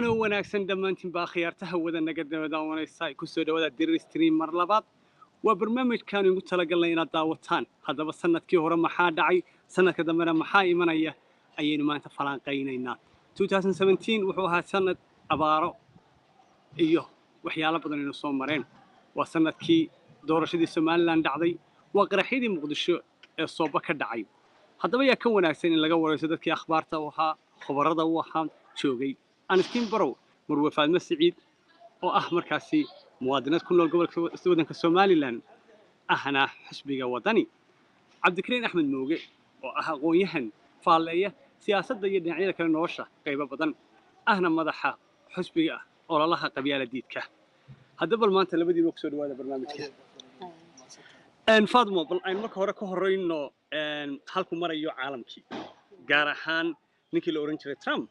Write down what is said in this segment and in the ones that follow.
wacan oo wanaagsan dhammaantiin baa khiyaartaha wada naga daawanaysa ay ku soo dhawaada Dirir Stream mar labaad waa barnaamijkan ugu talagalnay inaad daawataan haddaba sanadkii hore maxaa dhacay sanadka dambena maxaa imanaya ayaynu maanta falanqaynaynaa 2017 wuxuu ahaa sanad abaaro iyo waxyaalo badan inuu soo mareen waa sanadkii doorashadii Somaliland dhacday waa qaraxyadii Muqdisho ee sooba ka dhacay haddaba yaa ka wanaagsan in laga warayso dadkii akhbaarta u ahaa khabarada u ahaa joogay أنستين برو مروفات مسعيد مركاسي موادنات كل الجبل سودان كسومالي لان أهنا حسبي وطني عبد الكريم أحمد موجي قويهن فعليه سياسة ضد يعني كان نوشة قيبة بدن أهنا مدحها حسبي ولا الله قبيلة ديتك هذا بالمانت اللي بدي نقصد هذا برنامج كده أن فاضمة بالعين مرك هراك هرينو أن حالكم مرة يو عالم كي جارحان نيكي لورنج ترامب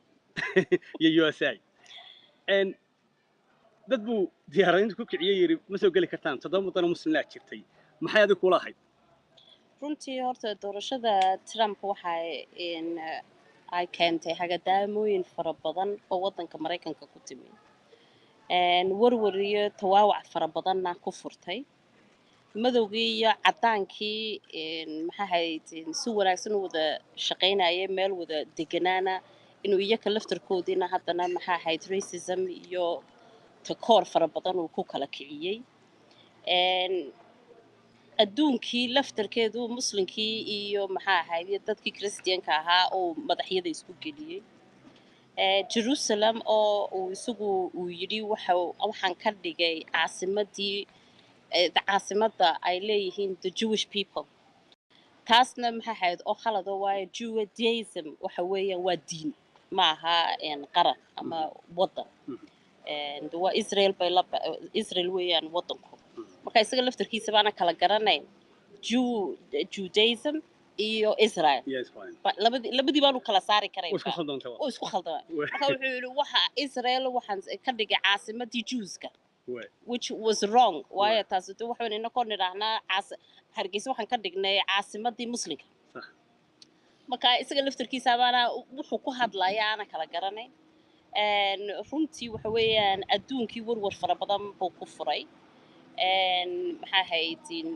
يا USA إن دبوا ديارين كوك عييري مسوي قال كتان تضم وطن مسلم لا شرتي ما حيادك ولا حد runtii horta doorashada Trump waxay ay keentay hagadaamooyin fara badan oo wadanka Mareykanka ku timid warwariyo tawaawac fara badanna ku furtay madowgii iyo cadaankii maxaa hayd si wanaagsan u wada shaqeynayay meel wada deganaana inuu iyaga laftarkoodina haddana maxaa hayd racism iyo takoor fara badan uu ku kala kiciyay adduunkii laftarkeedu muslimkii iyo maxaa ahayd dadkii Christianka ahaa oo madaxyada isku geliyay Jerusalem oo uu isagu uu yiri waxaan ka dhigay caasimada ay leeyihiin the Jewish people taasna maxaa ahayd oo khalad waayo Judaism waxa weeyaan waa diin ma aha qaran ama wadan waa Israel weeyaan wadanku marka isaga laftarkiisa baana kala garanayn Judaism iyo Israel labadii baan u kala saari karay oo isku khaldamay marka wuxuu yiri waxa Israel waxaan ka dhigay caasimadii Jewska which was wrong waayo taas waxaan inoo nirahnaa Hargeysa waxaan ka dhignay caasimadii muslimka marka isaga laftarkiisa baana wuxuu ku hadlayaa ana kala garanayn runtii waxa weeyaan adduunkii warwar fara badan buu ku furay maxaa haydin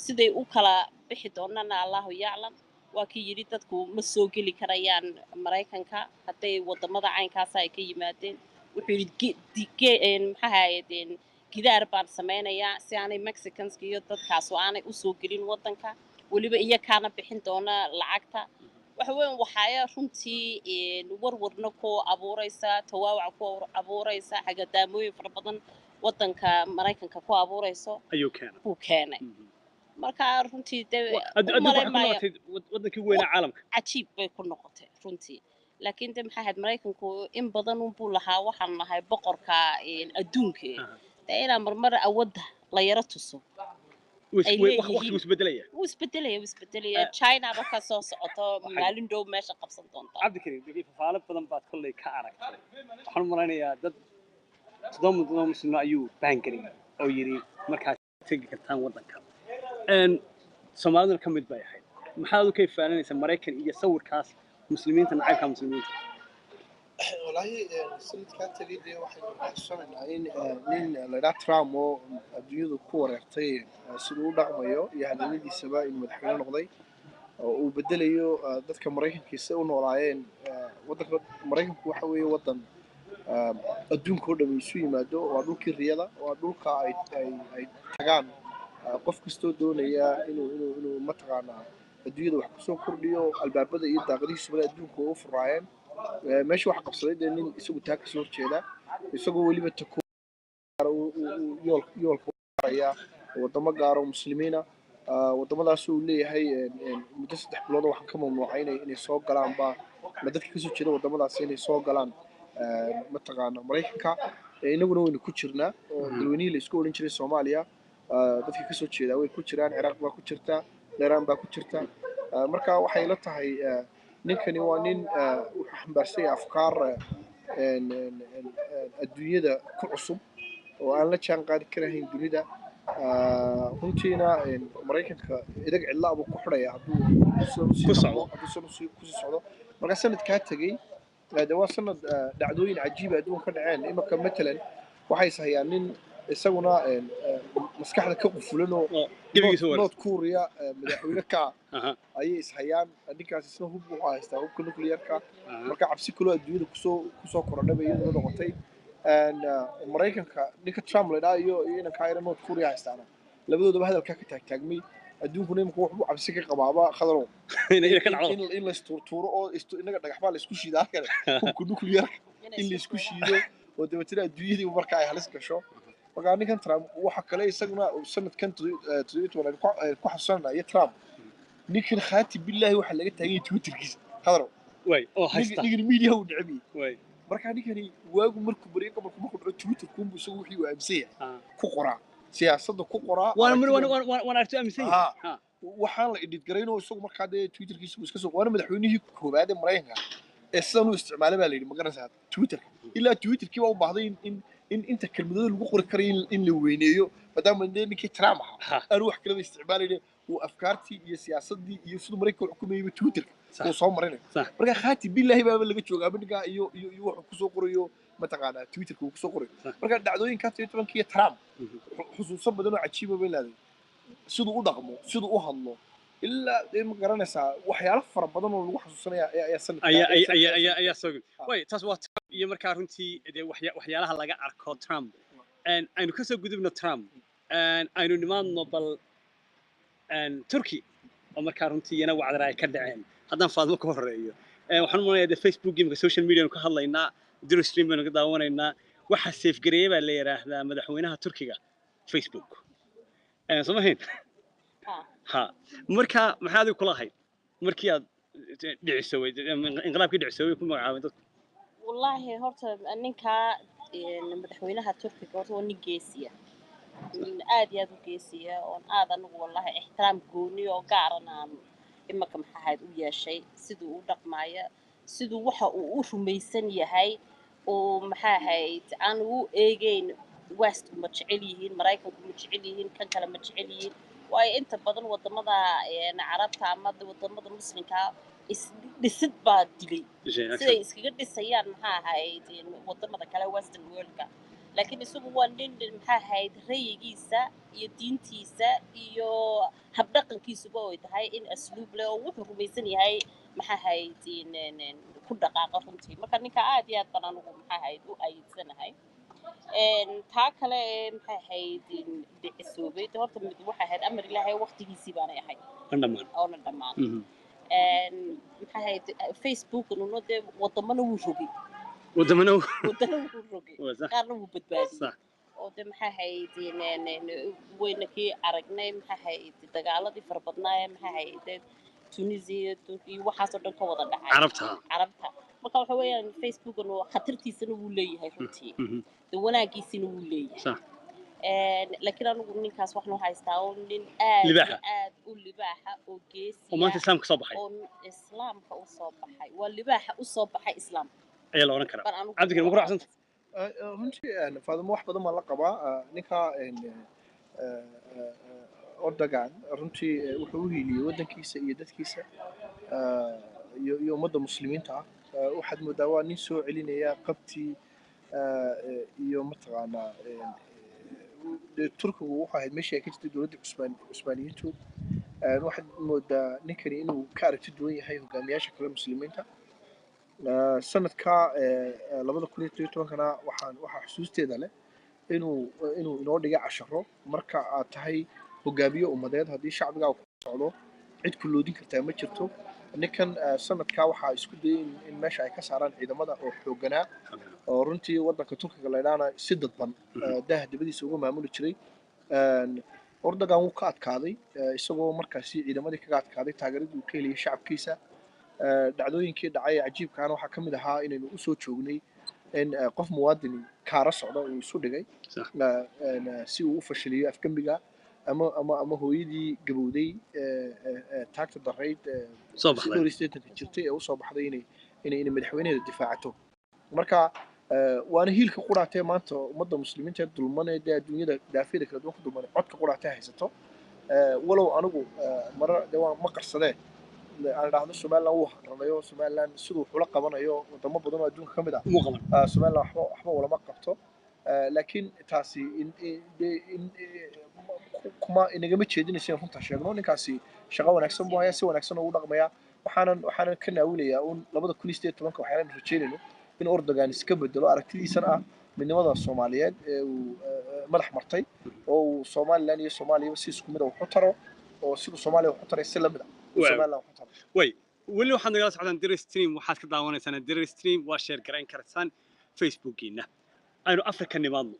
siday u kala bixi doonana Allahu yaclam waa kii yiri dadku ma soo geli karayaan Mareykanka haday wadamada caynkaas ay ka yimaadeen wuxuu yiri maxaa haydin gidaar baan sameeynaya si aanay Mexicans iyo dadkaas oo aanay u soo gelin wadanka waliba iyakaana bixin doona lacagta waxa weyn waxaya runtii warwarna ku abuuraysa tawaawac ku abuuraysa hagadaamooyin fara badan wadanka Mareykanka ku abuurayso ayuu keenay marka runtii wadankii weyn caalamka cajiib bay ku noqotay runtii laakiin maxaa had Mareykanku in badan uu lahaa waxaan nahay boqorka adduunka ina marmar awoodda la yara tuso وسبدلية China بقى صوص أطا مالين دو ماشى قبض دونتا عبد الكريم دقيقة فعلا بدن بعد كل كأرك حنا مرينا يا دد ضم مسلم أيو بانكري أو يري مركز تيجي كتان وضن كم إن سمعنا كم يتبايع حين محاولوا كيف فعلا يسمى مريكان يصور كاس مسلمين تنعي كمسلمين والله سنة كانت تريد واحد عشان إن لنا ترام وأديو كور يعطي سلوك دعميه يعني ندي سباق المدحين نقضي وبدل يو ذاتك مريكان كيسون وراين وذاك مريكان كوحوي وطن أدون كله بيسوي مادو وأدون كرياضة وأدون كأي تجان قف كستودون هي إنه متقنا أديو وحكسون كرديو الباب بدأ يتغذي سبلا أدون كوف راين ماشي واحد قصيدة إن يسوي تاكس نور كذا يسوي ولي بتكون يول كوريا وضم جارو مسلمين وضم لا سولي هي مدرسة حبلون واحد كم نوعين إن يسوق قلم با مدرسة كيسو كذا وضم لا سين يسوق قلم متقنا مريكا إنه إنه كوتشرنا دلوني الإسكول إنشري الصوماليا مدرسة كيسو كذا ويكوتشران العراق با كوتشرتا إيران با كوتشرتا مركا وحيلتها هي ninkani waa nin wuxuu xambaarsan yahay afkaar adduunyada ku cusub oo aan la jaan qaadi karayn dunida runtiina Mareykanka idag cidlaabo ku xidhaya hadduu ku socdo marka sanadka tagay هذا هو سنة دعوين عجيبة أدون كان عين إما كان مثلا وحيس هي يعني يسوون مسكحة كقف لأنه نوت كوريا مدحونا كا أي إسحيان أديك أساسا هو بوعايستا هو كله كلير كا مركا عبسي كله الدنيا كسو كورونا بيجي نقطتين أن أمريكا كا نيك ترامب لدا يو كايرا نوت كوريا استانا لبدو ده هذا الكاك تاجمي الدنيا كنا مكوح عبسي كقبابا خضروا إن الاستورتورو أو إنك دقحبال إسكوشي ده كده هو كله كلير إن إسكوشي ده ودمتنا الدنيا دي ومركا هلس كشوا marka ninkan Trump waxa kale isaguna sanadkan toddobaad wala ku xasuusanaya Trump ninkan khaati billahi waxa laga taagay Twitterkiisa hadaro way oo haysta ninkan media uu dhabi way marka ninkani waagu markuu bariiqo markuu dhaco Twitter kuumbu isagu wixii uu aaminsan ku qoraa siyaasadda ku qoraa waan aragtay aaminsan ha waxa la edit gareynoo isagu marka Twitterkiisa uu iska soo qoray madaxweynihii koobaad ee Mareykanka ee sidan uu isticmaalay baa la yiri magaranaysaa Twitter ilaa Twitterkii waa u baahday in inta kelmadooda lagu qori karo in la weyneeyo maadaama ninkii Trump ahaa aan wax kale isticmaalayna uu afkaartii iyo siyaasadii iyo sidoo Mareykanka xukumayay Twitter oo soo marinay marka khaati billahi baa laga joogaa ninka iyo wuxuu ku soo qorayo mataqaana Twitterka uu ku soo qoray marka dhacdooyinka 17kii Trump xusuuso badan oo cajiib ah bay leedahay sidoo u dhaqmo sidoo u hadlo ilaa ma garanaysaa waxyaalo fara badan oo lagu xasuusanaya ayaa sanadka ayaa soo way taas waa iyo markaa runtii waxyaalaha laga arko Trump aynu ka soo gudubno Trump aynu nimaadno bal Turkey oo markaa runtii yana wacdara ay ka dhaceen haddaan faadmo ka horeeyo waxaan umaleeyaa Facebook imika social media ka hadlaynaa dir stream baynu ka daawanaynaa waxa safe gareeyay baa la yiraahdaa madaxweynaha Turkiga Facebook samahayn ha marka maxaad ku lahayd markii aad dhicisay inqilaabkii dhicisay ku magacaabay dadku wallahi horta ninka madaxweynaha Turkiga horta waa nin geesiya aad iyo aad u geesiya oo aad anigu wallahi ixtiraam gooni oo gaaran aan imaka maxaad u yeeshay sidoo uu dhaqmaaya sidoo waxa uu u rumaysan yahay oo maxaad aan u eegayn west ma jecel yihiin Mareykanku ma jecel yihiin kan kale ma jecel yihiin way inta badan wadamada Carabta ama wadamada Muslimka dhisid baa dilay siday iskaga dhisayaan maxaa ahayd wadamada kale western worldka laakiin isagu waa nin maxaa ahayd rayigiisa iyo diintiisa iyo habdhaqankiisa oo tahay in asluub leh oo wuxuu rumaysan yahay maxaa ahayd ku dhaqaaqo runtii marka ninka aad iyo aad baan ugu maxaa ahayd u ayidsanahay taa kale maxay ahayd dhicisoobay horta mid waxa ahayd amar ilaahay waqtigiisii baanay ahayd dhammaan maxay ahayd Facebook inuu dee wadamana wuu rogay qaarna wuu badbaadiyey oo dee maxay ahayd wayna kii aragnay maxay ahayd dagaaladii fara badnaa maxay ahayd Tunisia Turkiya waxaasoo dhan ka wada dhacay carabta marka waxa weeyaan Facebook inuu khatartiisana wuu leeyahay runtii wanaagiisina wuu leeyahay laakiin anigu ninkaas waxnu haystaa oo nin aad u libaaxa oo geesi oo maanta islaamka soo baxay oo islaamka u soo baxay waa libaaxa u soo baxay islaamka ayaa la oran karaa cabdigan ma ku raacsanta runtii faadimo wax badan ma la qabaa ninka Erdogan runtii wuxuu u hiiliyay wadankiisa iyo dadkiisa iyo ummadda muslimiinta waxaad moodaa waa nin soo celinaya qabtii iyo mataqaanaa Turkigu wuxuu ahayd meeshii ay ka jirtay dowladda Cusmaaniyiintu waxaad moodaa ninkani inuu ka aragti duwan yahay hogaamiyaasha kale muslimiinta sanadka 2017kana waxaa xusuusteeda leh inuu inoo dhigay casharo marka aad tahay hogaamiye ummadeed haddii shacbiga ku socdo cid ku loodin kartaa ma jirto ninkan sanadka waxaa isku dayay in meesha ay ka saaraan ciidamada oo xooganaa oo runtii wadanka Turkiga leedaana si dadban dibadiisa uga maamuli jiray Erdogan wuu ka adkaaday isagoo markaasi ciidamadii kaga adkaaday taageeradii uu ka heliyay shacabkiisa dhacdooyinkii dhacay cajiibkaana waxaa ka mid ahaa inaynu u soo joognay in qof muwaadin kaara socda uu isu dhigay si uu u fashiliyo afgambiga ama hooyadii gabowday taagta darayd soo baxday jirtay ee u soo baxday inay madaxweynaha difaacato marka waana hiilka quraatay maanta ummadda muslimiinta dulmaneeda adduunyada daafida kala duwan ku dulmanay codka quraatay haysato walow anigu marar ma qarsadeen aan dhahdo Somaliland wuu hakranayo Somaliland sidoo xula qabanayo wadamo badan oo adduunka kamid ah muu qaban Somaliland waxba wala ma qabto laakiin taasi kuma inagama jeedinaysa runta sheegno ninkaasi shaqo wanaagsan buu hayaa si wanaagsan ugu dhaqmaya waxaan ka naawinayaa un 2018 waxaan rajeynayno in Erdogan iska bedelo aragtidiisan ah midnimada Soomaaliyeed ee uu madax martay oo Somaliland iyo Soomaaliya si isku mid ah u taro oo sidoo Soomaaliya u taray si la mid ah Somaliland u taro way wali waxaad nagala socdaan dir stream waxaad ka daawanaysaan dir stream waa share gareyn kartaan facebookiina aynu afrika nimaadno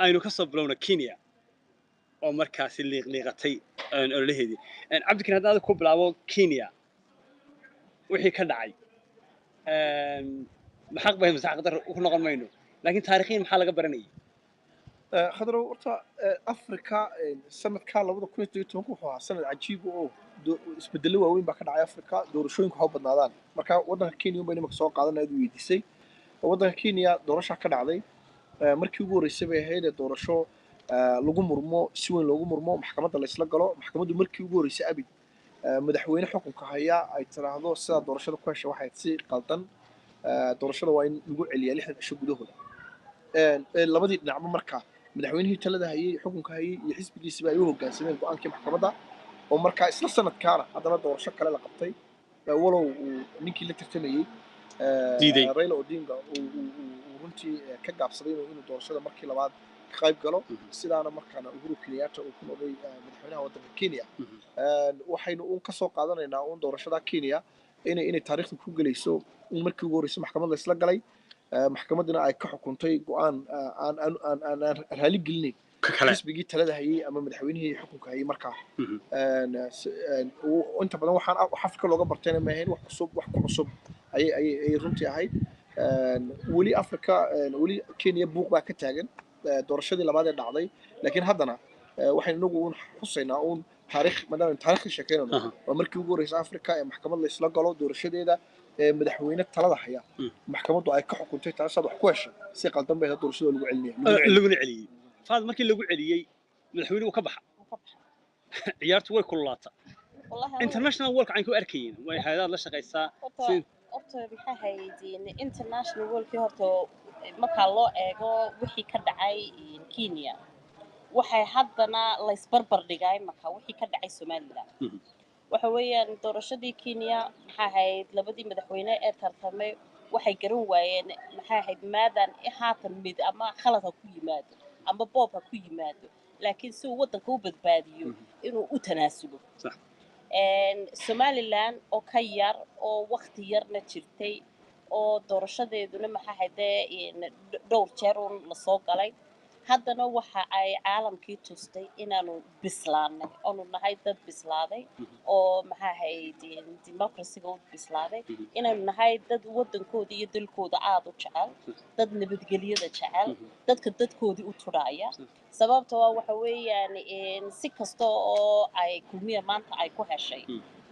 aynu ka soo bilowna Kenya oo markaasi liiqliiqatay ololaheedii cabdikariin hadda ku bilaabo Kenya wixii ka dhacay maxaq bay masaqadar u noqon mayno laakiin taariikhiin maxaa laga baranayay khadro horta afrika sanadka 2018 wuxuu ahaa sanad cajiib oo isbedelo waaweyn baa ka dhacay afrika doorashooyinku ha badnaadaan marka wadanka Kenya bay nimanka soo qaadanayad u weydiisay wadanka Kenya doorasho ka dhacday markii ugu horeysay bay ahayd doorasho lagu murmo si weyn loogu murmo maxkamadda la isla galo maxkamaddu markii ugu horeysay abid madaxweyne xukunka haya ay tiraahdo sida doorashada ku heshay waxay si qaldan doorashada waa in lagu celiyaa 6 cisho gudahooda labadii dhinacba markaa madaxweynihii talada hayay xukunka hayay iyo xisbigiisaba ay u hoggaansameen go'aankii maxkamadda oo markaa isla sanadkaana haddana doorasho kale la qabtay walow ninkii la tartamayay Raila Odinga uu runtii ka gaabsaday inuu doorashada markii labaad ka qayb galo sidaana markaana Uhuru Kenyatta uu ku noqday madaxweynaha waddanka Kenya waxaynu ka soo qaadanaynaa doorashada Kenya inay taariikhda ku galayso markii ugu horeysay maxkamadda la isla galay maxkamadduna ay ka xukuntay go'aan aan raali gelinayn xisbigii talada hayay ama madaxweynihii xukunka hayay markaa inta badan waxaan Afrika looga bartayna ma ahayn wax ku cusub ayay runtii ahayd weli Afrika weli Kenya buuq baa ka taagan doorashadii labaad ee dhacday laakiin haddana waxaynu inagu xusaynaa taariikh maadaama taariikhda sheekeynayno waa markii ugu horeysay Afrika ee maxkamad la isla galo doorashadeeda madaxweyne talada haya maxkamaddu ay ka xukuntay taasoo wax ku heshay si qaldan bay doorashada lagu celiyay faad markii lagu celiyay madaxweynuhu ka baxa ciyaartu way kululaata international world aan ku arkayeen way hay'adaha la shaqeysaa horta maxaa haydiin international world horta marka loo eego wixii ka dhacay Kenya waxay haddana la isbarbar dhigay marka wixii ka dhacay Somaliland waxa weeyaan doorashadii Kenya maxaa hayd labadii madaxweyne ee tartamay waxay garan waayeen maxaa hayd maadan haatan mid ama khalad ku yimaado ama boob ku yimaado laakiin si uu wadanka u badbaadiyo inuu u tanaasulo sax Somaliland oo ka yar oo waqti yarna jirtay oo doorashadeeduna maxaa hayd dhowr jeer la soo galay haddana waxa ay caalamkii tustay inaanu bislaanay oo nahay dad bislaaday oo maxaa hayd democracy-ga u bislaaday inaanu nahay dad wadankooda iyo dalkooda aad u jecel dad nabadgelyada jecel dadkoodii u turaya sababtoo ah waxa weeyaan si kasta oo ay kulmiya maanta ay ku heshay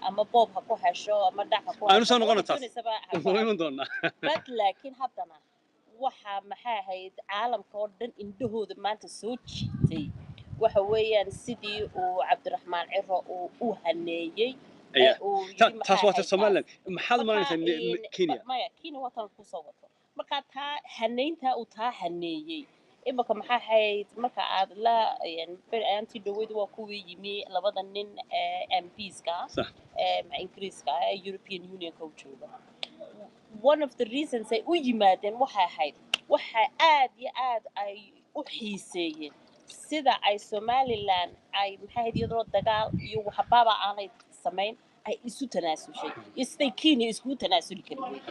ama boob ha ku hesho ama dhac ha ku hesho aanu soo noqon doonaa laakiin haddana waxa maxaa hayd caalamka oo dhan indhahooda maanta soo jiitay waxa weeyaan sidii uu Cabdiraxmaan Ciro uu haneeyay taas waa Somaliland maxaad maranaysaa Kenya Kenya waa tan ku soo wato marka taa haneynta uu taa haneeyay imaka maxaa hayd marka aad la anti dhaweyd waa kuwii yimi labada nin MPs-ka Ingiriiska European Union ka jooga one of the reasons ay u yimaadeen waxa ahayd waxa aad iyo aad ay u xiiseeyeen sida ay Somaliland ay maxay iyadoo dagaal iyo waxbaaba aanay sameyn ay isu tanaasushay istay Kenya isku tanaasuli kareen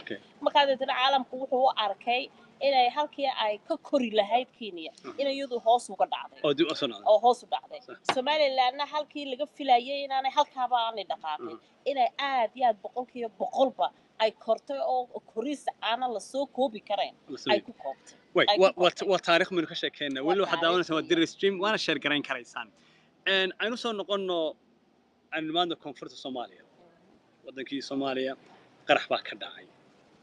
marka dadka caalamku wuxuu u arkay inay halkii ay ka kori lahayd Kenya inay iyadu hoos uga dhacday oo hoos u dhacday Somalilandna halkii laga filayay inaanay halkaaba aanay dhaqaaqin inay aad iyo aad boqolkiiba ay kortay oo koris aan la soo koobi kareen ay ku koobtay waa taariikh min ka sheekeena wali waxa daawanaysan waa dir stream waana share gareyn karaysaan aynu soo noqono animaadda koonfurta Soomaaliya wadankii Soomaaliya qarax baa ka dhacay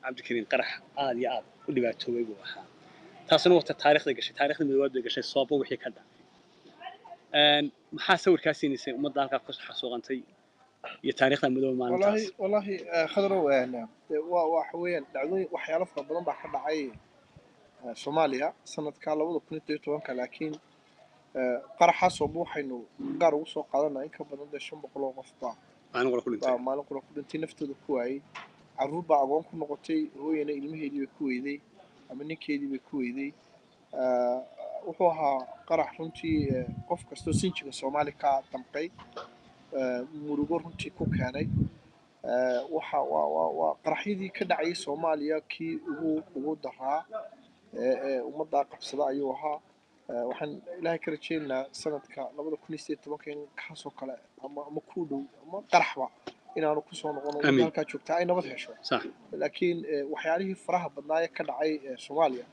cabdikariin qarax aad iyo aad u dhibaatoobay buu ahaa taasuna waqti taariikhda midowda gashay soobo wixii ka dhacay maxaa sawirkaas siinaysa ummadda halka ku xasuuqantay iyo taariikhda madow maalintaas والله خضروا أنا وحويان دعوني وحياة فضلنا بحد عي سوماليا سنة كلا وضو كنت يتوان لكن قرحة صبوح إنه قارو سو قالنا إنك بدنا دشون بقولوا غصبا ما نقول كل انت ما نقول كل انت نفتو دكوي عروبا عوام كنا قتي هو يعني المه اللي بكوي ذي أما نك اللي بكوي ذي وحوها قرح رنتي قف كستو سينش الصومالي كتنقي مرور رنتي كوكاني waa qaraxyadii ka dhacay Soomaaliya kii ugu daraa ummadda qabsada ayuu ahaa waxaan ilaahay ka rajeynayaa sanadka 2018 in kaasoo kale ama ku dhow ama qaraxba inaanu ku soo noqono halka joogta ay nabad hesho صح laakiin waxyaalihii faraha badnaa ee ka dhacay Soomaaliya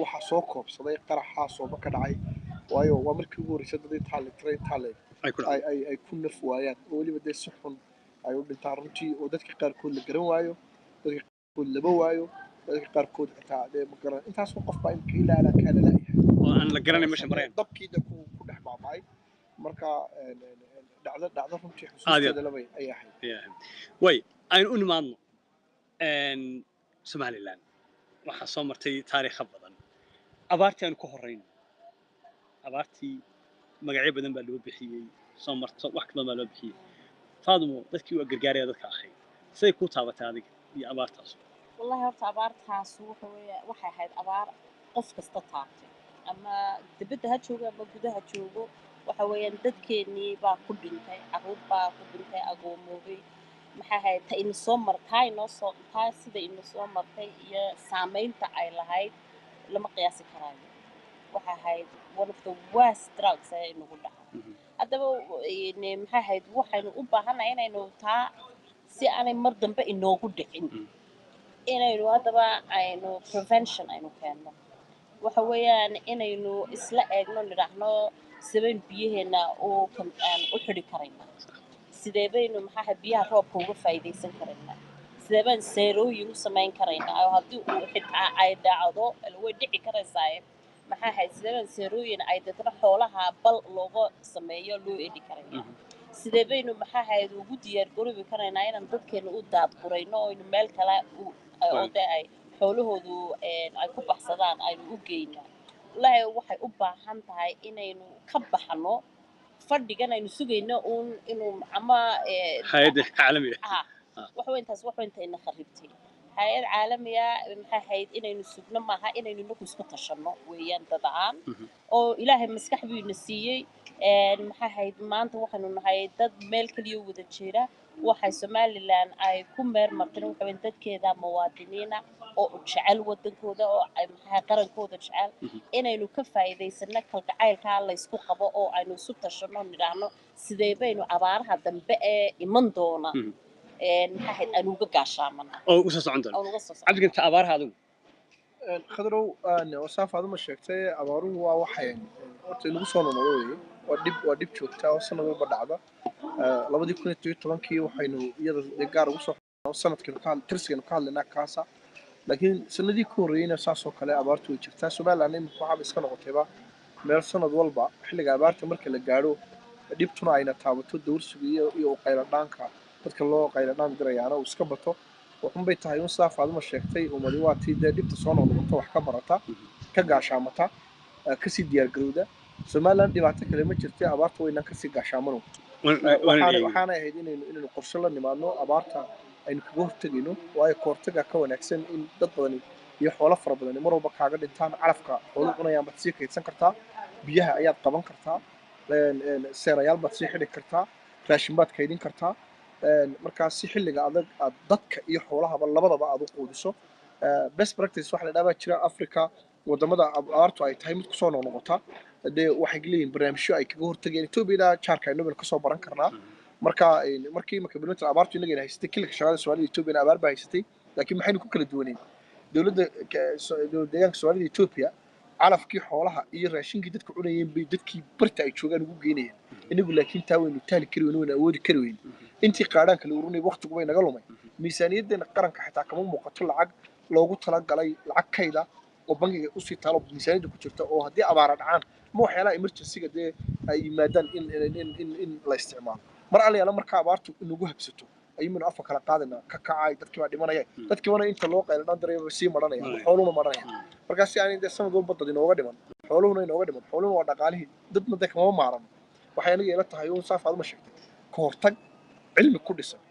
waxa soo koobsaday qaraxaas oo ka dhacay waayo waa markii ugu horeysay dad ay ku naf waayaan oo waliba dee si xun ay u dhintaan runtii oo dadka qaarkood la garan waayo dadka qaarkood laba waayo dadka qaarkood xitaa dee ma garan intaas oo qof baa imka ilaa ala kaala laayahay oo aan la garanay meesha mareen dabkiida ku dhex baabay marka dhacdo runtii xusuusteeda laba ay ahayd way aynu u nimaadno Somaliland waxa soo martay taariikh badan abaartii aan ku horeyno abaartii magacyo badan baa loo bixiyay soo marto wax kale baa loo bixiyay فاضمو dadkii waa gargaaraya dadka ahay say ku taabatay adiga iyo abaartaas wallahi horta abaartaas waxay ahayd abaar qof kasta taabtay ama dibadda ha joogo ama gudaha joogo waxa weeyaan dadkeenii baa ku dhintay carruur baa ku dhintay agoomoobay maxay ahayd ta in soo martay sida in soo martay iyo saameynta ay lahayd lama qiyaasi karaayo waxa ahayd one of the worst drugs ee nagu dhacay haddaba maxay ahayd waxaynu u baahanahay inaynu taa si aanay mar dambe inoogu dhicin inaynu haddaba aynu prevention aynu keenno waxa weeyaan inaynu isla eegno nidhaahno sideen biyaheena aan u xidhi karaynaa sidee baynu maxay ahayd biyaha roobka uga faa'iidaysan karaynaa sidee baan seerooyin u samayn karaynaa oo haddii uu xitaa ay dhacdo way dhici karaysaa maxay ahayd sideen seerooyin ay dadna xoolaha bal looga sameeyo loo eedi karayaa sidee baynu maxay ahayd ugu diyaar garoobi karaynaa inaan dadkeena u daadgurayno oo aynu meel kale oo ay xoolahoodu ay ku baxsadaan aynu u geynaa wallaahi waxay u baahan tahay inaynu ka baxno fadhigan aynu sugayno inuu ama hay'ad caalami wax weynta ina kharibtay hay'ad caalamiya maxay ahayd inaynu sugno maaha inaynu nagu isku tashanno weeyaan dadaan oo ilaahay maskax buu ina siiyey maxay ahayd maanta waxaanu nahay dad meel kaliya wada jira waxay Somaliland ay ku meermartay waxa weyn dadkeeda muwaadiniina oo jecel wadankooda oo ay maxay qarankooda jecel inaynu ka faa'iideysano kalgacaylka la isku qabo oo aynu isu tashanno nidhaahno sidee baynu abaaraha dambe ee iman doona maxay ahayd aan uga gaashaamana oo uga soo socon doona cabdiga inta abaaraha adigu khadrow wasaaf aad ma sheegtay abaaruhu waa waxay horta lagu soo noqday waa dib joogta oo sanad walba dhacda 2017 waxaynu iyada gaar ugu soo sanadkan tirsigan ka hadlaynaa kaasa laakiin sanadii ku horeeyayna saasoo kale abaartu way jirtaa Somaliland in waxa iska noqotayba meel sanad walba xilliga abaarta marka la gaaro dhibtuna ayna taabato dawrsiga iyo qayladhaanka dadka loo qayladhaan dirayaana uu iska bato waxun bay tahay in saaf aad ma sheegtay umadi waa tii dhibta soo noqoto wax ka barata ka gaashaamata ka sii diyaar garowda Somaliland dhibaato kale ma jirtay abaarta wayna ka sii gaashaamano waxaana ahayd inaynu qorshe la nimaadno abaarta aynu kaga hortagayno waayo koortaga ka wanaagsan in dad badan iyo xoolo fara badan mar walba kaaga dhintaan calafka xoolo cunayaan baad sii kaydsan kartaa biyaha ayaad qaban kartaa seerayaal baad sii xidhi kartaa raashin baad kaydin kartaa markaas si xilliga adag dadka iyo xoolahaba labadaba aad u quudiso best practice waxa la dhaabaa jira Africa wadamada abaartu ay tahay mid ku soo noqota hadee waxay leeyihiin barnaamijyo ay kaga hortageen Ethiopia jaarka ay Nobel ka soo baran karnaa markii bilaanta abaartu inaga haystay kilka shaqada Soomaaliya Ethiopia abaar baa haystay laakiin maxaynu ku kala duwaneen dawladda deegaanka Soomaaliya Ethiopia calafkii xoolaha iyo raashinkii dadku cunayeen bay dadkii barta ay joogaan ugu geynayeen inagu laakiin taa waynu taali kari weyn awoodi kari weyn intii qaadaan kala urunay waqtigu way naga lumay miisaaniyaddeena qaranka xitaa kama muuqato lacag loogu talagalay lacag kayda oo bangiga u sii taalo miisaaniyadda ku jirta oo haddii abaara dhacaan ma waxyaalaha emergency-ga dee ay yimaadaan in la isticmaalo mar alle yala marka abaartu inagu habsato ayaynu afka kala qaadana ka kacay dadkii baa dhimanaya dadkii wana inta loo qaylinaan dareeyo sii maranaya xooluhu maranaya markaas yani sanad walba dad inooga dhiman xooluhuna inooga dhiman xooluhu waa dhaqaalihii dadna dadka ma maaran waxay aniga ila tahay oo saafaad ma sheegtay ka hortag cilmi ku dhisan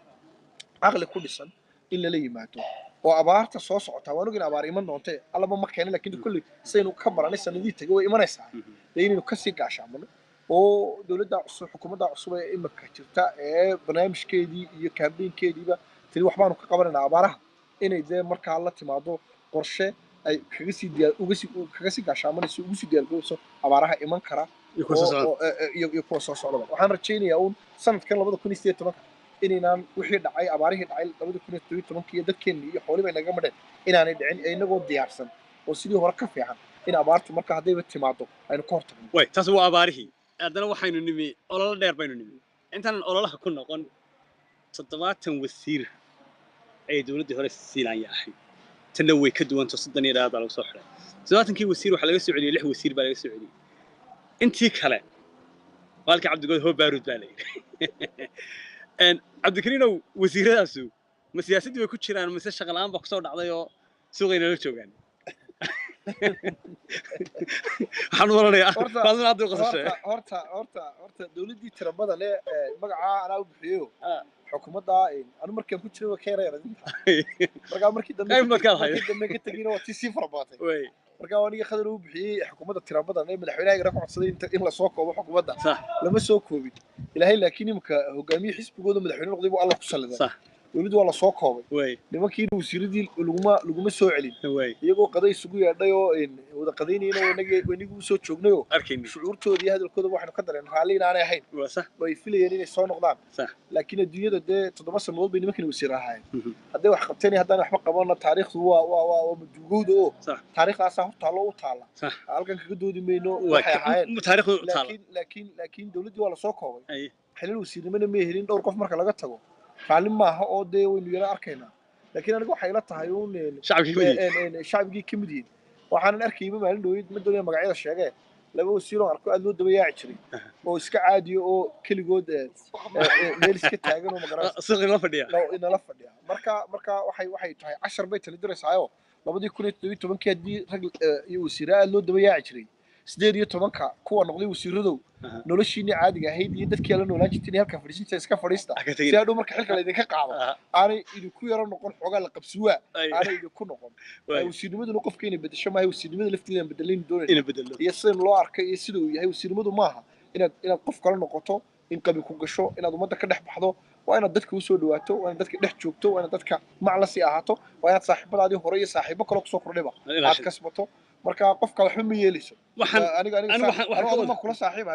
aqli ku dhisan in la yimaado oo abaarta soo socota waan ogin abaar iman doonto allaba ma keenin laakiin kulli saynu ka baranay sanadii tagay way imanaysaa inaynu ka sii gaashaamano oo dawladda cusub xukuumadda cusub ee imika jirta ee barnaamijkeedii iyo kaambeynkeediiba tiri waxbaanu ka qabanaynaa abaaraha inay dee markaa la timaado qorshe ay kaga sii gaashaamanayso ugu sii diyaargarowso abaaraha iman kara iyo kuwa soo socdaba waxaan rajaynayaa uun sanadkan 2018 inaynaan wixii dhacay abaarihii dhacay 2017 iyo dadkeenii iyo xooliba inaga madheen inaanay dhicin inagoo diyaarsan oo sidii hore ka fiican in abaartu marka haddayba timaado aynu ka hortagno way taas waa abaarihii haddana waxaynu nimi ololo dheer baynu nimi intaan ololaha ku noqon 70 wasiir ay dawladdii hore siilaanya ahayd tanna way ka duwanta 30 baa lagu soo xiray 70kii wasiir waxa laga soo celiyay 6 wasiir baa laga soo celiyay intii kale walka cabdigood hoo baarud baa leeyahay cabdikariinow wasiiradaasu ma siyaasadii bay ku jiraan mise shaqo la'aan baa kusoo dhacday oo suuqayna la joogaan waxaan walaalaya faadna aad u qasashay horta dawladdii tirabada leh magaca anaa u bixiyo xukuumadda anu markaan ku jiray ka yaray markaa markii dambe ka tagina waa tii sii farabaatay markaa aniga khadar uu bixiyay xukuumadda tirabada leh madaxweynaha ka codsaday in la soo koobo xukuumadda lama soo koobin ilaahay laakiin imka hogaamiye xisbigooda madaxweyne noqday buu Allah ku saliday dawladdu waa la soo koobay nimankii wasiiradii laguma soo celin iyagoo qaday isugu yeedhay oo wada qadaynayna waynagu soo joognay shucuurtoodii hadalkooda waxaanu ka dareen raalli inaanay ahayn way filayeen inay soo noqdaan laakiin adduunyada dee 7 sanadood bay nimankii wasiir ahaayeen hadday wax qabteen haddaan waxba qabana taariikhdu waa madugowda oo taariikhdaas horta loo taala halkan kaga doodi mayno waxay ahaayeen taariikhdu taala laakiin dawladdu waa la soo koobay xilal wasiirnimada ma helin dhowr qof marka laga tago raalli maaha oo dee waynu yara arkaynaa laakiin aniga waxay la tahay uun shacbigii ka mid yihiin waxaanan arkayba maalin dhaweyd ma doonaya magacyada sheegee laba wasiiroo arko aad loo daba yaaci jiray oo iska caadiyo oo keligood meel iska taagan oo inala fadhiya marka waxay tahay 10 bay tali diraysaayo 2017 haddii rag iyo wasiiro aad loo daba yaaci jiray 18 kuwa noqday wasiiradow noloshiina caadiga ahayd iyo dadkii la noolaan jirtay halka fadhiisinta iska fadhiista si aad marka xilka la idinka qaado aanay idinku yara noqon xogaa la qabsuwa aanay idinku noqon wasiirnimaduna qofka inay bedesho maahay wasiirnimada lafteeda bedelayn doonaysa iyo sidoo loo arkay iyo sidoo yahay wasiirnimadu maaha inaad qof kale noqoto in qabi ku gasho inaad ummadda ka dhex baxdo waa inaad dadka u soo dhawaato waa inaad dadka dhex joogto waa inaad dadka maclasi ahaato waa inaad saaxiibadaadii hore iyo saaxiibo kale ku soo kordhiba aad kasbato marka qofka waxba ma yeelayso aniga ma kula saaxiiba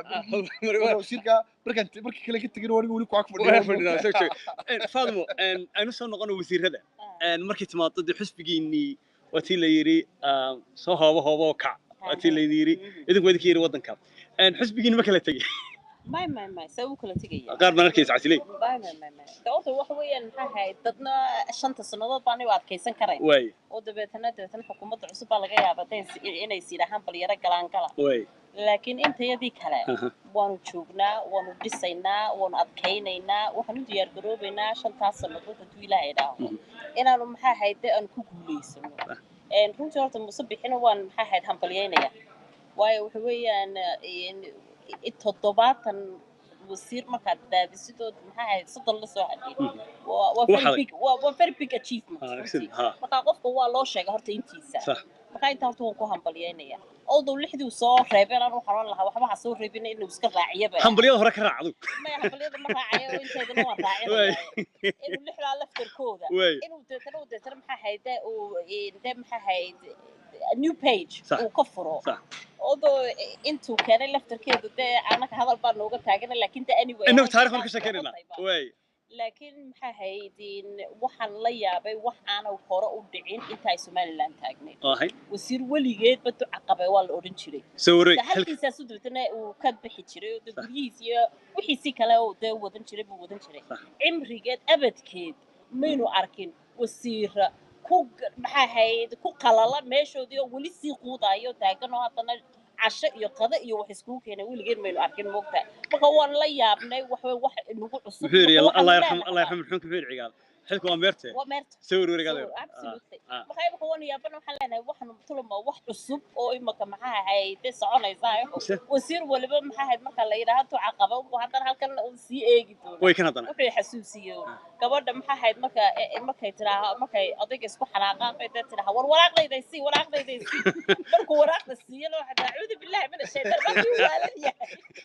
wasiirka markii kale ka tagin aniga wali ku ag fadhiyo faadmo aynu soo noqono wasiirada markii timaado xisbigiinii watii la yiri soo hoobo kac watii la yiri idinku wadkii yiri wadanka xisbigiin ma kala tagay ما سووا كل تجي قارب مركز عسلي ما دعوته وحويا هاي ضدنا شنطة سنوات باني وعد كيسن كراي ودبتنا حكومة عصبة لقيا بعدين إنه يصير هم بليرة كلام كلا لكن أنت يديك هلا وانو تشوفنا وانو دسينا وانو أبكينا وحنو ديار جروبنا شنطة سنوات طويلة هيدا إنا لو محا هيدا أن كوكوليس إن كنت جرت المصبح وان محا هيد هم بليرة وحويا التطبيقات وصير ما كان ده بسيطة محاها صدق الله سواء وفير بيج achievement ما تعرف هو الله شيء هرت إنتيسا ما كان تعرفون كوهم بليانية أوضو لحد وصار ريبين أنا وحران لها وحما حصور ريبين إنه وسكر راعية بقى هم بليان هراك راعدو ما هم بليان ما راعية وإنت هذا ما راعية إنه لحد على لفتر كودا إنه ترى محاها ده وده محاها new page وكفره although انتو كان لفتر كده ده انا هذا البار نوغا تاغنا لكن ده anyway انو تاريخ marka sheekeynaa way laakiin maxaa haydin waxaan la yaabay wax aan hore u dhicin inta Somaliland taagnay wasiir waligeed bad caqabay waa la oran jiray halkiisa sudultana uu ka bixi jiray oo gurigiis iyo wixii si kale oo de wadan jiray cimrigeed abadkeed maynu arkin wasiir maxaa hayd ku qalala meeshoodii oo wali sii quudayo taagan oo hadana casho iyo qado iyo wax isku keenay weligeed maynu arkin moogtaa marka waan la yaabnay wax nagu cusub الله يرحم الحنك في العقال حلكم أميرته سووا رجال marka imika waan yaabana waxaan leenahay waxaan tulma wax cusub oo imika maxaa ahayd soconaysaa wasiir waliba maxaa ahayd marka la yiraahdo caqaba haddana halkan uu sii eegi doono way kan hadana wuxuu xasuusiyo gabadha maxaa ahayd markay tiraaha markay odayga isku xanaaqaan bay tiraaha waraaqdayday si markuu waraaqda siiyay loo xataa acuudu billahi min ashaytaan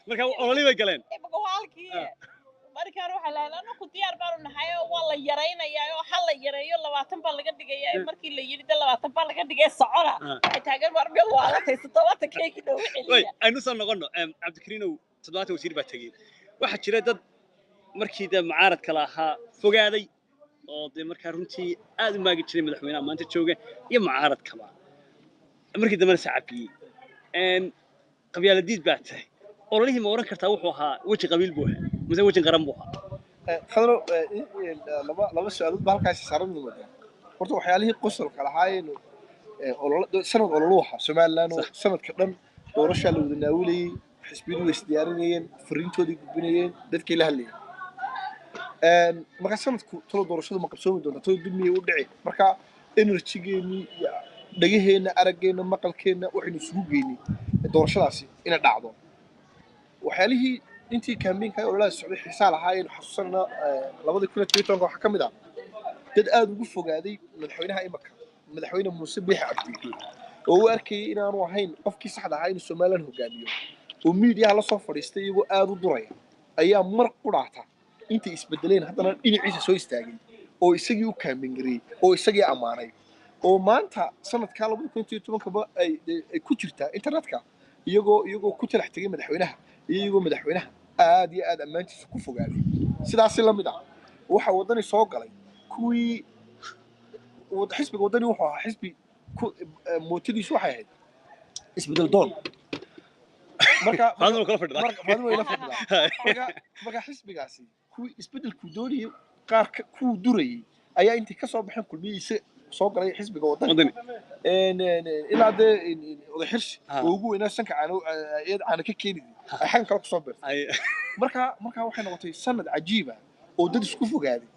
marka ololi bay galeen imika waa halkii markaan waxa la helaa ku diyaar baan nahay oo waa la yareynayaa oo hal la yareeyo 20 baa laga dhigayaa markii la yiri 20 baa laga dhigay socona ay taagan war meel waa la taysay 7 keeki dhow way aynu soo noqono Cabdikariinow 7 wasiir baa tagay waxa jira dad markii da mucaarad kala ahaa fogaaday oo de markaa runtii aad u maagi jiray madaxweynaha maanta jooga iyo mucaarad kaba markii dambe saacabiyay qabyaaladiid baa tahay ololihii ma oran kartaa wuxuu ahaa waji qabiil buu ahaa mise waji qaran buu ahaa khadro laba su'aalood baa halkaas saaran yimaadeen horta waxyaalihii qosolka lahaayeen sanad ololu waxa Soomaaliland oo sanadka dhan doorasho la wada naawilayay xisbiyadu way isdiyaarinayeen fariintoodii gudbinayeen dadkii la hadlayay marka sanadku tolo doorashadu ma qabsoomi doonta tolo dibmiyay u dhici marka energy-geeni dhagaheena araggeena maqalkeena waxaynu isugu geynay doorashadaasi ina dhacdo waxyaalihii intii campaign-ka ololaha socday xiisaa lahaayeen xasuusana 2012 waxa kamid ah dad aad ugu fogaaday madaxweynaha imaka madaxweyne Muuse Biixi Cabdi oo uu arkayay inaanu ahayn qofkii saxda ahaa in Soomaaliland hogaamiyo oo media la soo fadhiistay iyagoo aad u duraya ayaa mar quraata intii isbedeleen haddana dhinaciisa soo istaagay oo isagii u campaign-gareeyay oo isagii amaanay oo maanta sanadka 2012 ba ay ku jirtaa internetka iyagoo ku talax tagay madaxweynaha iyagoo madaxweynaha aad iyo aad ammaantiisa ku fogaaday sidaas la mid ah waxa wadani soo galay kuwii xisbiga wadani wuxuu ahaa xisbi mootadiisu waxay ahayd isbedel doon marka xisbigaasi kuwii isbedelku doonayay qaar ku durayay ayaa intii ka soo baxeen kulmiyiisa soo galay xisbiga wadani ilaa de oday xirsi oo ugu weynaa sanka caana ka keenid ay xagan kale ku soo beertay marka waxay noqotay sanad cajiib ah oo dad isku fogaaday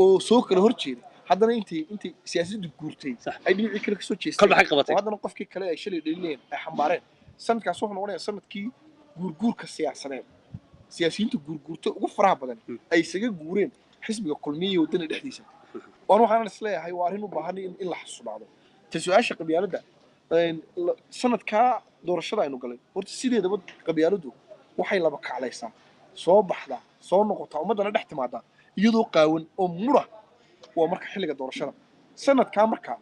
oo soo kala horjeeday haddana intii siyaasaddu guurtay ay dhinacii kale ka soo jeestay haddana qofkii kale ay shalay dhelinayeen ay xambaareen sanadkaas wuxuu noqonayaa sanadkii guurguurka siyaasadeed siyaasiyiinta guurguurta ugu faraha badan ay isaga guureen xisbiga kulmiye wadana dhexdiisa waxaan isleeyahay waa arrin u baahan in la xasuunaado ta su'aasha qabyaaladda sanadka doorashada aynu galay horta sideedaba qabyaaladdu waxay laba kaclaysaa soo baxdaa soo noqotaa ummadana dhex timaadaa iyadoo qaawan oo mura waa marka xilliga doorashada sanadkaa markaa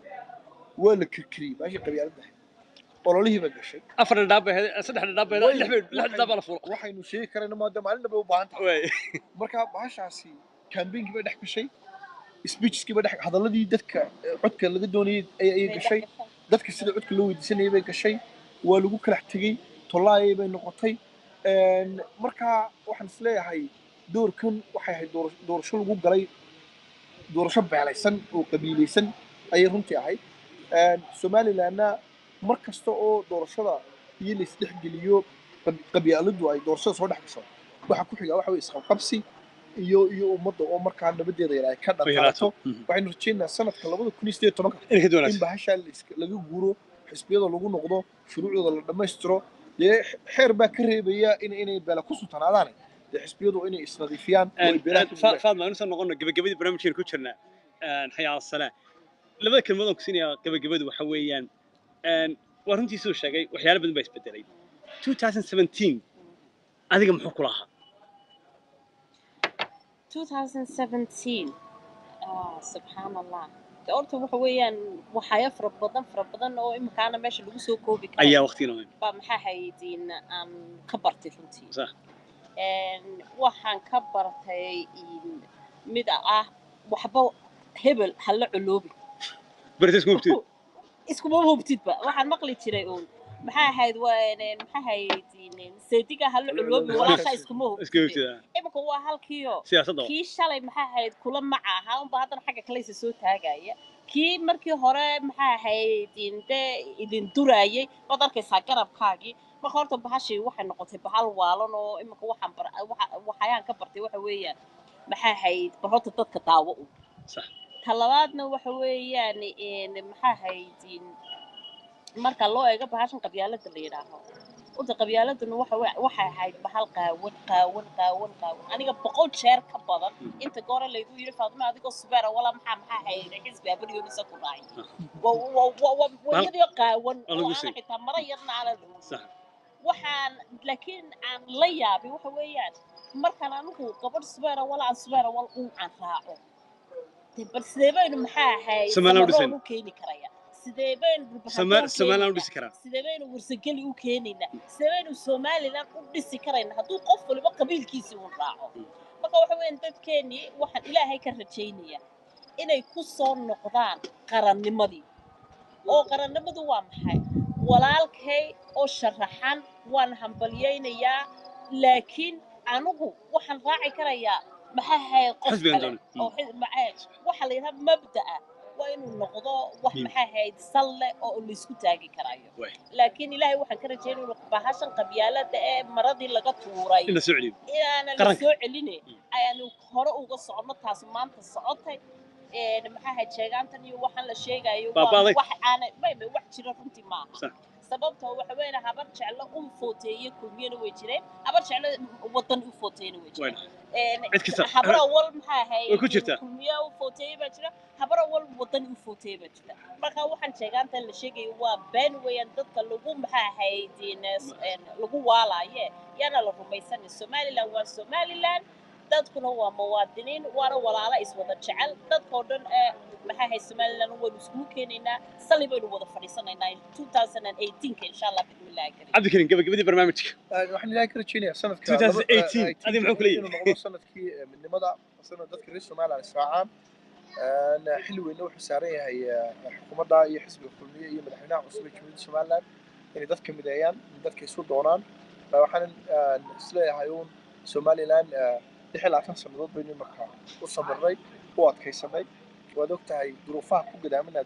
waa la kirkiriyey baashii qabyaaladda ololihii ba gashay afar dhab saddex dhab lix dhab la furo waxaynu sheegi karayna maadaama maalinna bay u baahan tahay marka baashaasi campaign-kii bay dhex gashay speechkii bay dhex hadalladii dadka codka laga doonayay ayay gashay dadka sida codka loo weydiisanayay bay gashay waa lagu kala tegay tolaayay bay noqotay marka waxaan isleeyahay doorkan waxay ahayd doorasho lagu galay doorasho beelaysan oo qabiilaysan ayay runtii ahayd Somalilandna mar kasta oo doorashada iyo la isdhexgeliyo qabyaaladdu ay doorashada soo dhex gasho waxa ku xiga waxa way isqabqabsi iyo ummadda oo markaa nabadeeda yar ay ka dhaqaato waxaynu rajaynaynaa sanadka 2018 in bahasha laga guuro xisbiyada lagu noqdo shuruucdooda la dhammaystiro dee xeer baa ka reebaya inay beela ku sutanaadaan dee xisbiyadu inay isnadiifiyaan oo beelaha faadma aynu soo noqono gabagabadii barnaamijkeena ku jirnaa xayaa salaam labada kelmadood ku siinaya gabagabadu waxa weeyaan waa runtii soo sheegay waxyaalo badan baa isbedelay 2017 adiga muxuu kula ahaa 2017 subxaan allah horta waxa weeyaan waxyaabo fara badan oo imikaana meesha lagu soo koobi karo ayaa waqtiina baa maxaa haydiin aan ka bartay runtii sax waxaan ka bartay mid ah waxba hebel hal la culoobi iskuma hubtidba waxaan maqli jiray oo maxaa ahayd maxaa haydiin seediga hal culoobi walaasha iskuma hubtid imika waa halkiyo siyaasadda kii shalay maxaa ahayd kula maca ahaa unba haddana xagga kaleysa soo taagaya kii markii hore maxaa ahayd idin duraayay waad arkaysaa garabkaagii marka horta bahashii waxay noqotay bahal waalan oo imika waxayaan ka bartay waxa weeyaan maxaa ahayd bal horta dadka daawo u talabaadna waxa weeyaan maxaa ahayd marka loo eego bahashan qabyaalada la yidhaaho وده قبيلة إنه واحد هاي بحال قاون أنا بقول شير كبار أنت قارن اللي يقول يرفع ما هذيك الصبارة ولا محا هاي ركز بابل يونس كراي ويدي قاون وأنا حتى مرة يرنا على صح وحن لكن عن ليابي وحويان مركان أنه قبل الصبارة ولا عن الصبارة ولا عن راعو بس دايما محا هاي سمعنا كيني كرايا سمعنا ودي سكران سيدين ورسجلي وكينينا سيدين وسومالي لان ودي سكرين هادو قف ولا قبيل كيسي ونراعو marka waxa weyn dadkeeni waxaan ilaahay ka rajaynayaa inay ku soo noqdaan qarannimadii oo qarannimadu waa maxay walaalkay oo sharaxan waan hambaliyaynayaa laakiin anigu waxaan raaci karayaa maxaa hay qof kale oo waxa la yiraahdo mabda'a وإنه النقضاء وإحنا هاي تصلى أو اللي يسكت تاجي كرايو لكن إلهي وحنا كرجين وبهاشن قبيلة مرضي اللي قط وراي إنه سعودي أنا اللي سعودي يعني خرق وقص عمت هاسمان تصعدت maxaa sheegaantan iyo waxaan la sheegayo wax aan wax jira runtii ma aha sababtoo waxa weyn habar jeclo u footeeyay kulmiyana way jireen habar jeclo wadan u footeeyna way jireen habar wal maxaa ahay kulmiya u footeeyay ba jira habar wal wadan u footeeyay ba jira marka waxaan sheegaantan la sheegayo waa been weeyaan dadka lagu maxaa ahay diinas lagu waalaaye yana la rumaysan Somaliland waa Somaliland dadkuna waa muwaadiniin waana walaalo iswada jecel dadkoo dhan maxaa hay Somaliland oo isku keenayna salibaynu wada fadhiisanaynaa 2018 insha Allah bismillaah cabdi karim gabagabadii barnaamijka waxaan ilaahay ka rajaynayaa sanadka 2018 adii muxuu kaleeyay inuu noqdo sanadkii midnimada sanad dadka reer Soomaaliland saacaan xil weyn wuxuu saaran yahay xukuumadda iyo xisbiga kulmiye iyo madaxweynaha cusub ee Jamhuuriyadda Soomaaliland inay dadka mideeyaan dadka isu doonaan waxaan isleeyahay Somaliland لحالة سنوات بين المكان وصبرني وأتكيسني ودكتور ظروفها كوجدا من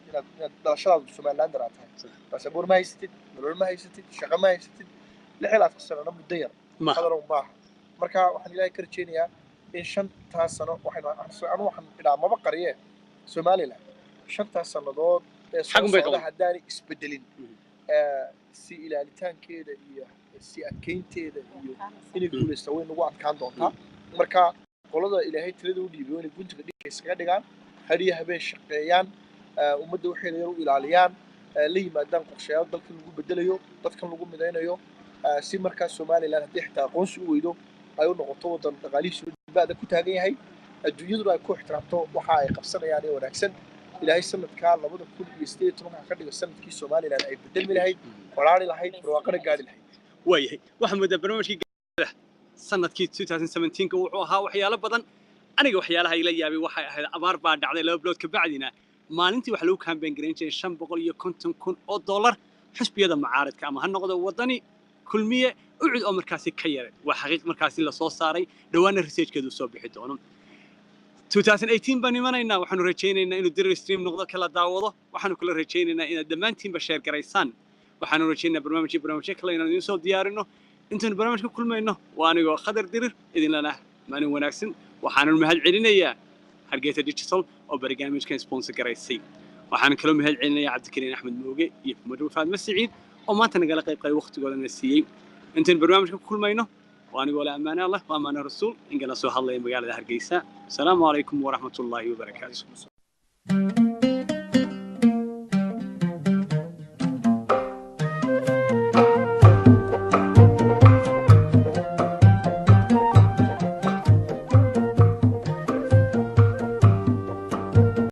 الشباب Somaliland راتها بس أبور ما يستد نور ما يستد شغل ما يستد لحالة سنة نبض دير هذا رمباه مركا وحنا لا يكرتشينيا إن شنت هالسنة وحنا أنا وحنا إلى ما بقريه Somaliland شنت هالسنوات حقهم بيقول هداني إسبدلين سي إلى لتان كده سي أكين كده إني كل استوين وقت كان دوتها marka qolada ilaahay tirada u dhiibay inay guntiga dhigayska dhigaan hadiya habeen shaqeeyaan ummadda waxay u ilaaliyaan la yimaadaan qorshayaal dalka lagu bedelayo dadkan lagu midaynayo si marka Somaliland hadii xitaa aqoonsi u weydo ay u noqoto wadan dhaqaalihiisu dibadda ku taagan yahay adduunyadu ay ku ixtiraamto waxa ay qabsanayaan ee wanaagsan ilaahay sanadka 2018 ka dhigo sanadkii Somaliland ay bedelmi lahayd walaali lahayd barwaaqada gaari lahayd waayahay waxa muddo barnaamijkii sanadkii 2017 wuxuu ahaa waxyaalo badan aniga waxyaalaha ila yaabay waxay ahayd abaar baa dhacday laba bilood ka bacdina maalintii wax lagu campaign gareyn jiray $550,000 xisbiyada mucaaradka ama ha noqdo wadani kulmiye ucud oo markaasi ka yaray waa xaqiiq markaasi la soo saaray dhawaana researchkeedu soo bixi doono 2018 baan imanaynaa waxaanu rajaynaynaa inuu dirir stream noqdo kala daawado waxaanu kula rajaynaynaa inaad dhammaantiinba share garaysaan waxaanu rajaynaynaa barnaamijyo kale inaan idin soo diyaarino intaan barnaamijka kulmayno waa anigoo khadar dirir idin lana maalin wanaagsan waxaanu mahad celinayaa Hargeysa Digital oo barnaamijkan sponsor garaysay waxaan kaloo mahad celinayaa Cabdikariin Axmed Mooge iyo Madhu Faadma Saciid oo maanta nagala qayb qaatay waqtigooda na siiyay intaan barnaamijka kulmayno waa anigoo la amaana Allah waa amaana rasuul ingana soo hadlay magaalada Hargeysa assalaamu alaykum wa rahmatullahi wa barakaatuh